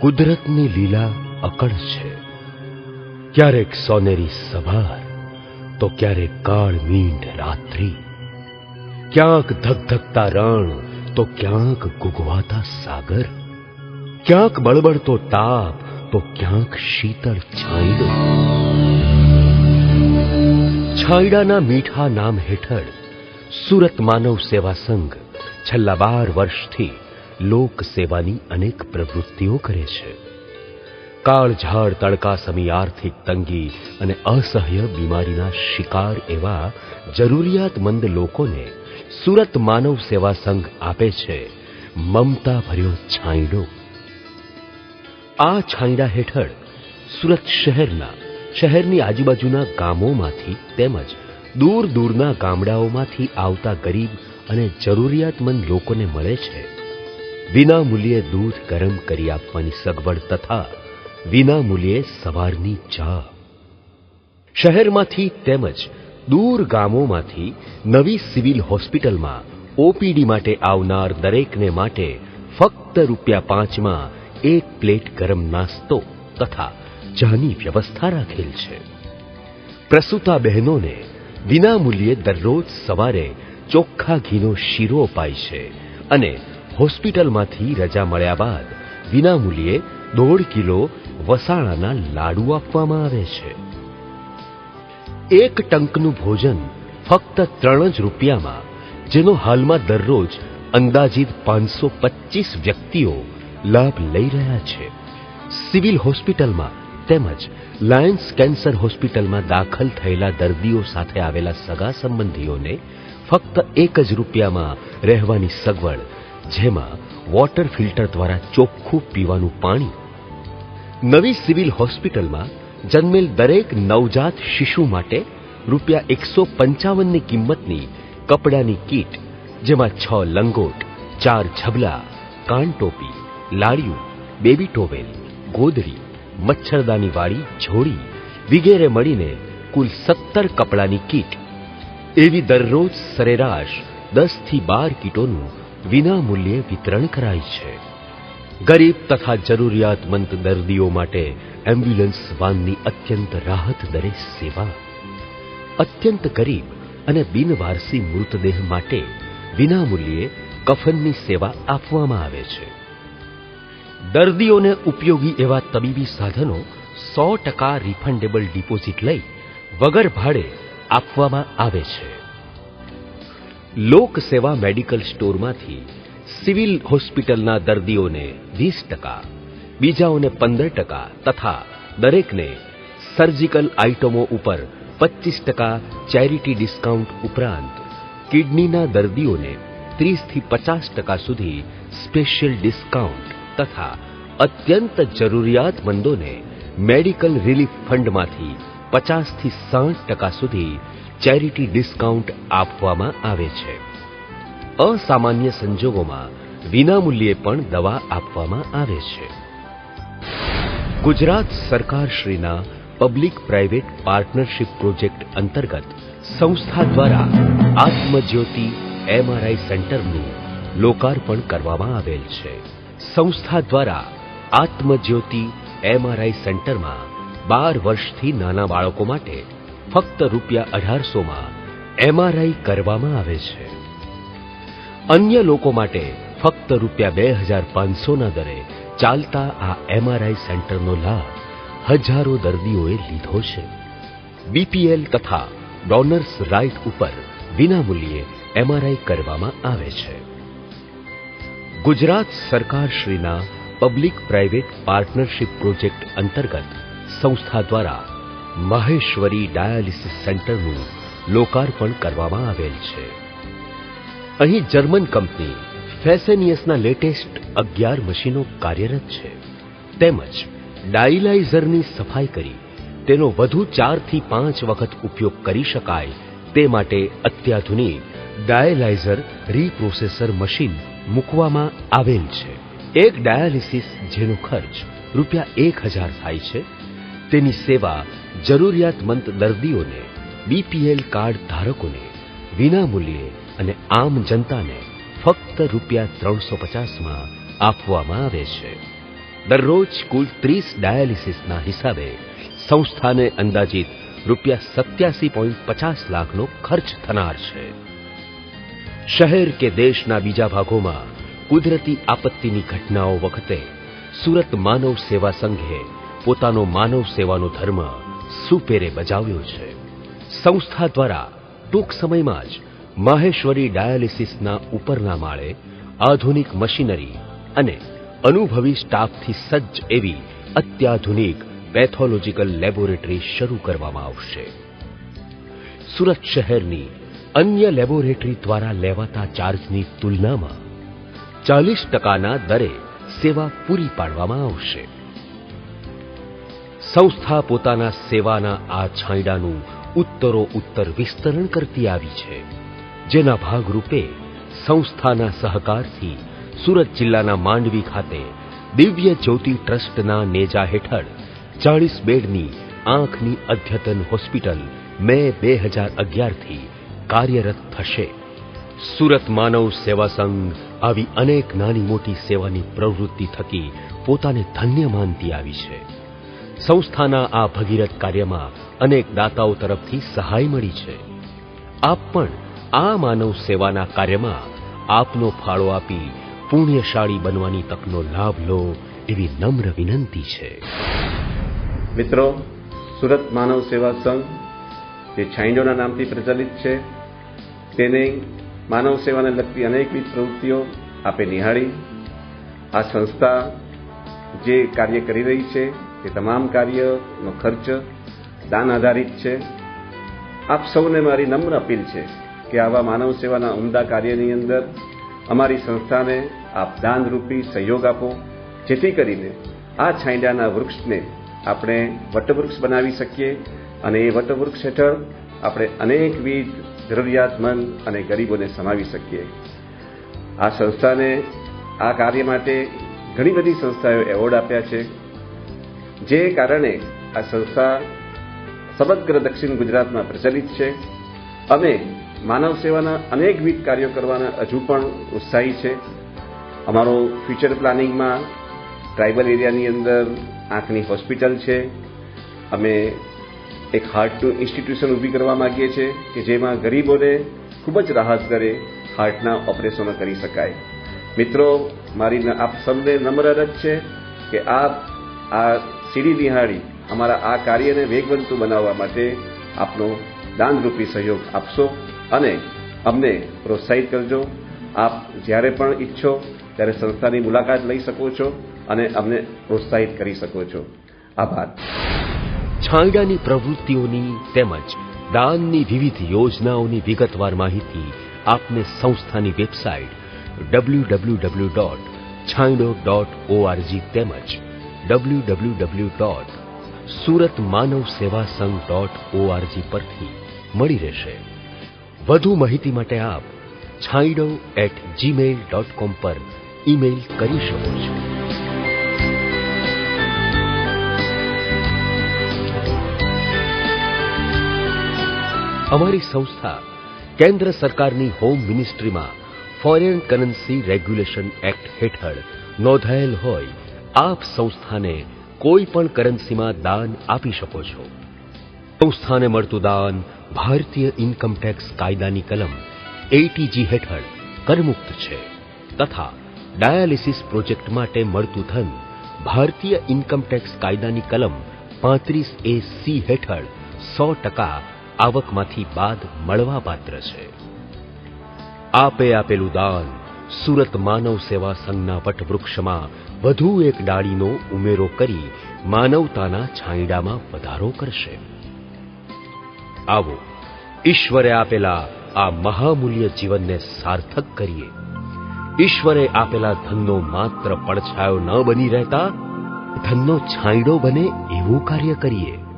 કુદરતની લીલા અકળ છે. ક્યારેક સોનેરી સવાર તો ક્યારેક કાળમીંઢ રાત્રિ, ક્યાંક ધગધગતા રણ તો ક્યાંક ગુગવાતા સાગર, ક્યાંક બળબડતો તાપ તો ક્યાંક શીતળ છાંયડો. છાંયડાના મીઠા નામ હેઠળ સુરત માનવ સેવા સંઘ છેલ્લા 12 વર્ષથી લોક સેવાની અનેક પ્રવૃત્તિઓ કરે છે. કાળઝાળ તડકાસમી આર્થિક તંગી અને અસહ્ય બીમારીના શિકાર એવા જરૂરિયાતમંદ લોકોને સુરત માનવ સેવા સંઘ આપે છે મમતા ભર્યો છાંયડો. આ છાંયડા હેઠળ સુરત શહેરની આજુબાજુના ગામોમાંથી તેમજ દૂર દૂરના ગામડાઓમાંથી આવતા ગરીબ અને જરૂરિયાતમંદ લોકોને મળે છે વિનામૂલ્યે દૂધ ગરમ કરી આપવાની સગવડ તથા વિનામૂલ્યે સવારની ચા. શહેરમાંથી તેમજ દૂર ગામોમાંથી નવી સિવિલ હોસ્પિટલમાં ઓપીડી માટે આવનાર દરેકને માટે ફક્ત ₹5માં 1 પ્લેટ ગરમ નાસ્તો તથા ચાની વ્યવસ્થા રાખેલ છે. પ્રસૂતા બહેનોને વિનામૂલ્યે દરરોજ સવારે ચોખ્ખા ઘીનો શીરો અપાય છે અને હોસ્પિટલમાંથી રજા મળ્યા બાદ વિનામૂલ્યે 1.5 કિલો વસાણાના લાડુ આપવામાં આવે છે. એક ટંકનું ભોજન ફક્ત ₹3 જેનો હાલમાં દરરોજ અંદાજિત 525 વ્યક્તિઓ લાભ લઈ રહ્યા છે. સિવિલ હોસ્પિટલમાં તેમજ લાયન્સ કેન્સર હોસ્પિટલમાં દાખલ થયેલા દર્દીઓ સાથે આવેલા સગા સંબંધીઓને ફક્ત ₹1 રહેવાની સગવડ, જેમાં વોટર ફિલ્ટર દ્વારા ચોખ્ખું પીવાનું પાણી. નવી સિવિલ હોસ્પિટલમાં જન્મેલ દરેક નવજાત શિશુ માટે ₹155ની કિંમતની કપડાની કીટ, જેમાં 6 લંગોટ, 4 ઝબલા, કાનટોપી, લાડિયું, બેબી ટોવેલ, ગોદડી, મચ્છરદાની વાળી જોડી વગેરે મળીને કુલ 17 કપડાની કીટ. એવી દરરોજ સરેરાશ 10 થી 12 કીટોનું વિનામૂલ્યે વિતરણ કરાય છે. ગરીબ તથા જરૂરિયાતમંદ દર્દીઓ માટે એમ્બ્યુલન્સ વાનની અત્યંત રાહત દરે સેવા. અત્યંત ગરીબ અને બિનવારસી મૃતદેહ માટે વિનામૂલ્યે કફનની સેવા આપવામાં આવે છે. દર્દીઓને ઉપયોગી એવા તબીબી સાધનો 100% રિફંડેબલ ડિપોઝિટ લઈ વગર ભાડે આપવામાં આવે છે. લોક સેવા મેડિકલ સ્ટોરમાંથી સિવિલ હોસ્પિટલના દર્દીઓને 20%, બીજાઓને 15% તથા દરેકને સર્જિકલ આઇટમો ઉપર 25% ચેરિટી ડિસ્કાઉન્ટ ઉપરાંત કિડનીના દર્દીઓને 30 થી 50% સુધી સ્પેશિયલ ડિસ્કાઉન્ટ તથા અત્યંત જરૂરિયાતમંદોને મેડિકલ રિલીફ ફંડમાંથી 50 થી 60% સુધી ચેરિટી ડિસ્કાઉન્ટ આપવામાં આવે છે. અસામાન્ય સંજોગોમાં વિનામૂલ્યે પણ દવા આપવામાં આવે છે. ગુજરાત સરકાર શ્રીના પબ્લિક પ્રાઇવેટ પાર્ટનરશિપ પ્રોજેક્ટ અંતર્ગત સંસ્થા દ્વારા આત્મજ્યોતિ MRI સેન્ટરનું લોકાર્પણ કરવામાં આવેલ છે. સંસ્થા દ્વારા આત્મજ્યોતિ MRI સેન્ટરમાં 12 વર્ષથી નાના બાળકો માટે ફક્ત ₹1800માં MRI કરવામાં આવે છે. અન્ય લોકો માટે ફક્ત ₹2500ના દરે ચાલતા આ MRI સેન્ટરનો લાભ હજારો દર્દીઓએ લીધો છે. BPL તથા ડોનર્સ રાઇટ ઉપર વિનામૂલ્યે MRI કરવામાં આવે છે. ગુજરાત સરકાર શ્રીના પબ્લિક પ્રાઇવેટ પાર્ટનરશિપ પ્રોજેક્ટ અંતર્ગત સંસ્થા દ્વારા માહેશ્વરી ડાયાલિસિસ સેન્ટરનું લોકાર્પણ કરવામાં આવેલ છે. અહીં જર્મન કંપની ફેસેનિયસના લેટેસ્ટ 11 મશીનો કાર્યરત છે. તેમજ ડાયલાઇઝરની સફાઈ કરી તેનો વધુ 4 થી 5 વખત ઉપયોગ કરી શકાય તે માટે અત્યાધુનિક ડાયલાઇઝર રીપ્રોસેસર મશીન મૂકવામાં આવેલ છે. એક ડાયાલિસિસ જેનો ખર્ચ ₹1000 થાય છે, તેની સેવા જરૂરિયાતમંદ દર્દીઓને, BPL કાર્ડ ધારકોને વિનામૂલ્યે અને આમ જનતાને ફક્ત ₹350માં આપવામાં આવે છે. દરરોજ કુલ 30 ડાયાલિસિસના હિસાબે સંસ્થાને અંદાજિત ₹87.50 લાખનો ખર્ચ થનાર છે. શહેર કે દેશના બીજા ભાગોમાં કુદરતી આપત્તિની ઘટનાઓ વખતે સુરત માનવ સેવા સંઘે પોતાનો માનવ સેવાનો ધર્મ સુપેરે બજાવ્યો છે. સંસ્થા દ્વારા ટૂંક સમયમાં જ માહેશ્વરી ડાયાલિસિસના ઉપરના માળે આધુનિક મશીનરી અને અનુભવી સ્ટાફથી સજ્જ એવી અત્યાધુનિક પેથોલોજીકલ લેબોરેટરી શરૂ કરવામાં આવશે. સુરત શહેરની અન્ય લેબોરેટરી દ્વારા લેવાતા ચાર્જની તુલનામાં 40%ના દરે સેવા પૂરી પાડવામાં આવશે. સંસ્થા પોતાના સેવાના આ છાંયડાનું ઉત્તરોત્તર વિસ્તરણ કરતી આવી છે, જેના ભાગરૂપે સંસ્થાના સહકારથી સુરત જિલ્લાના માંડવી ખાતે દિવ્ય જ્યોતિ ટ્રસ્ટના નેજા હેઠળ 40 બેડની આંખની અદ્યતન હોસ્પિટલ મે 2011થી કાર્યરત થશે. સુરત માનવ સેવા સંઘ આવી અનેક નાની મોટી સેવાની પ્રવૃત્તિ થકી પોતાને ધન્ય માનતી આવી છે. સંસ્થાના આ ભગીરથ કાર્યમાં અનેક દાતાઓ તરફથી સહાય મળી છે. આપ પણ આ માનવ સેવાના કાર્યમાં આપનો ફાળો આપી પુણ્યશાળી બનવાની તકનો લાભ લો એવી નમ્ર વિનંતી છે. મિત્રો, સુરત માનવ સેવા સંઘ જે છાંયડોના નામથી પ્રચલિત છે, તેને માનવ સેવાને લગતી અનેકવિધ પ્રવૃત્તિઓ આપે નિહાળી આ સંસ્થા જે કાર્ય કરી રહી છે તે તમામ કાર્યનો ખર્ચ દાન આધારિત છે. આપ સૌને મારી નમ્ર અપીલ છે કે આવા માનવ સેવાના ઉમદા કાર્યની અંદર અમારી સંસ્થાને આપ દાનરૂપી સહયોગ આપો, જેથી કરીને આ છાંયડાના વૃક્ષને આપણે વટવૃક્ષ બનાવી શકીએ અને એ વટવૃક્ષ હેઠળ આપણે અનેકવિધ જરૂરિયાતમંદ અને ગરીબોને સમાવી શકીએ. આ સંસ્થાને આ કાર્ય માટે ઘણી બધી સંસ્થાઓએ એવોર્ડ આપ્યા છે, જે કારણે આ સંસ્થા સમગ્ર દક્ષિણ ગુજરાતમાં પ્રચલિત છે. અમે માનવ સેવાના અનેકવિધ કાર્યો કરવાના હજુ પણ ઉત્સાહી છે. અમારો ફ્યુચર પ્લાનિંગમાં ટ્રાઇબલ એરિયાની અંદર આંખની હોસ્પિટલ છે. અમે એક હાર્ટનું ઇન્સ્ટિટ્યુશન ઊભી કરવા માંગીએ છીએ કે જેમાં ગરીબોને ખૂબ જ રાહત દરે હાર્ટના ઓપરેશનો કરી શકાય. મિત્રો, મારી આપ સૌને નમ્ર અરજ છે કે આપ આ સીડી નિહાળી અમારા આ કાર્યને વેગવંતુ બનાવવા માટે આપનો દાનરૂપી સહયોગ આપશો અને અમને પ્રોત્સાહિત કરજો. આપ જ્યારે પણ ઈચ્છો ત્યારે સંસ્થાની મુલાકાત લઈ શકો છો અને અમને પ્રોત્સાહિત કરી શકો છો. આભાર. છાંયડાની પ્રવૃત્તિઓની તેમજ દાનની વિવિધ યોજનાઓની વિગતવાર માહિતી આપને સંસ્થાની વેબસાઇટ www.chhaydo.org તેમજ www.suratmanavsevasangh.org પરથી મળી રહેશે. વધુ માહિતી માટે આપ chhaydo@gmail.com પર ઈમેલ કરી શકો છો. અમારી સંસ્થા કેન્દ્ર સરકારની હોમ મિનિસ્ટ્રીમાં ફોરેન કરન્સી રેગ્યુલેશન એક્ટ હેઠળ નોંધાયેલ હોય આપ સંસ્થાને કોઈ પણ કરન્સીમાં દાન આપી શકો છો. સંસ્થાને મળતું દાન ભારતીય ઇન્કમટેક્સ કાયદાની કલમ 80G હેઠળ કરમુક્ત છે તથા ડાયાલિસિસ પ્રોજેક્ટ માટે મળતું ધન ભારતીય ઇન્કમટેક્સ કાયદાની કલમ 35AC હેઠળ 100% આવકમાંથી બાદ મળવાપાત્ર છે. આપે આપેલું દાન સુરત માનવ સેવા સંઘના વટવૃક્ષમાં વધુ એક ડાળીનો ઉમેરો કરી માનવતાના છાંયડામાં વધારો કરશે. આવો, ઈશ્વરે આપેલા આ મહામૂલ્ય જીવનને સાર્થક કરીએ. ઈશ્વરે આપેલા ધનનો માત્ર પડછાયો ન બની રહેતા ધનનો છાંયડો બને એવું કાર્ય કરીએ.